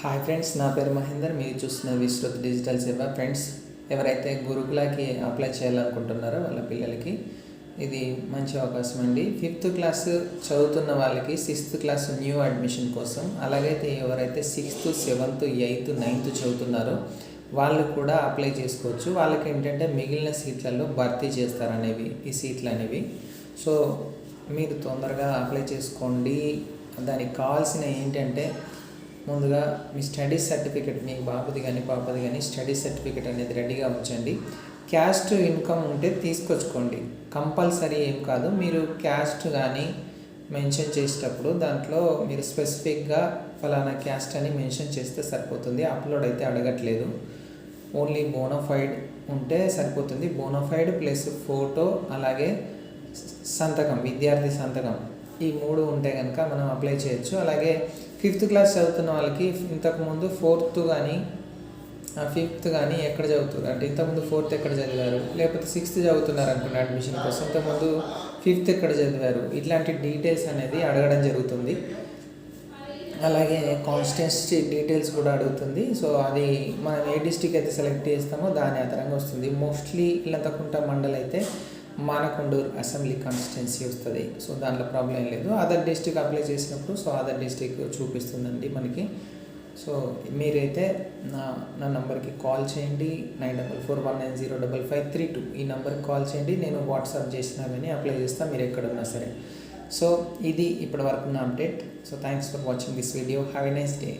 Hi friends, నా పేరు మహేందర్. మీరు చూస్తున్న విశ్రుత్ డిజిటల్ సేవ. ఫ్రెండ్స్, ఎవరైతే గురుకులకి అప్లై చేయాలనుకుంటున్నారో వాళ్ళ పిల్లలకి ఇది మంచి అవకాశం అండి. 5th క్లాస్ చదువుతున్న వాళ్ళకి 6th క్లాస్ న్యూ అడ్మిషన్ కోసం, అలాగైతే ఎవరైతే 6th, 7th, 8th, 9th చదువుతున్నారో వాళ్ళు కూడా అప్లై చేసుకోవచ్చు. వాళ్ళకి ఏంటంటే మిగిలిన సీట్లలో భర్తీ చేస్తారనేవి ఈ సీట్లు అనేవి. సో మీరు తొందరగా అప్లై చేసుకోండి. దానికి కావాల్సిన ఏంటంటే ముందుగా మీ స్టడీ సర్టిఫికెట్, మీ బాబుది కానీ పాపది కానీ స్టడీ సర్టిఫికెట్ అనేది రెడీగా ఉంచండి. క్యాస్ట్ ఇన్కమ్ ఉంటే తీసుకొచ్చుకోండి, కంపల్సరీ ఏం కాదు. మీరు క్యాస్ట్ కానీ మెన్షన్ చేసేటప్పుడు దాంట్లో మీరు స్పెసిఫిక్గా ఫలానా క్యాస్ట్ అని మెన్షన్ చేస్తే సరిపోతుంది. అప్లోడ్ అయితే అడగట్లేదు. ఓన్లీ బోనఫైడ్ ఉంటే సరిపోతుంది. బోనఫైడ్ ప్లస్ ఫోటో, అలాగే సంతకం, విద్యార్థి సంతకం, ఈ 3 ఉంటే కనుక మనం అప్లై చేయొచ్చు. అలాగే 5th క్లాస్ చదువుతున్న వాళ్ళకి ఇంతకుముందు 4th కానీ 5th కానీ ఎక్కడ చదువుతారు అంటే ఇంతకుముందు 4th ఎక్కడ చదివారు, లేకపోతే 6th చదువుతున్నారు అనుకున్న అడ్మిషన్ కోసం ఇంతకుముందు 5th ఎక్కడ చదివారు, ఇట్లాంటి డీటెయిల్స్ అనేది అడగడం జరుగుతుంది. అలాగే కాన్స్టిట్యున్సీ డీటెయిల్స్ కూడా అడుగుతుంది. సో అది మనం ఏ డిస్ట్రిక్ట్ అయితే సెలెక్ట్ చేస్తామో దాని ఆధారంగా వస్తుంది. మోస్ట్లీ ఇల్లంతకుంట మండల్ అయితే మానకొండూరు అసెంబ్లీ కాన్స్టిట్యున్సీ వస్తుంది. సో దాంట్లో ప్రాబ్లం ఏం లేదు. అదర్ డిస్ట్రిక్ట్ అప్లై చేసినప్పుడు సో అదర్ డిస్ట్రిక్ట్ చూపిస్తుందండి మనకి. సో మీరైతే నా నంబర్కి కాల్ చేయండి. 9441905532 ఈ నెంబర్కి కాల్ చేయండి. నేను వాట్సాప్ చేసినా కానీ అప్లై చేస్తాను, మీరు ఎక్కడున్నా సరే. సో ఇది ఇప్పటి వరకు నా update. So thanks for watching this video. Have a nice day.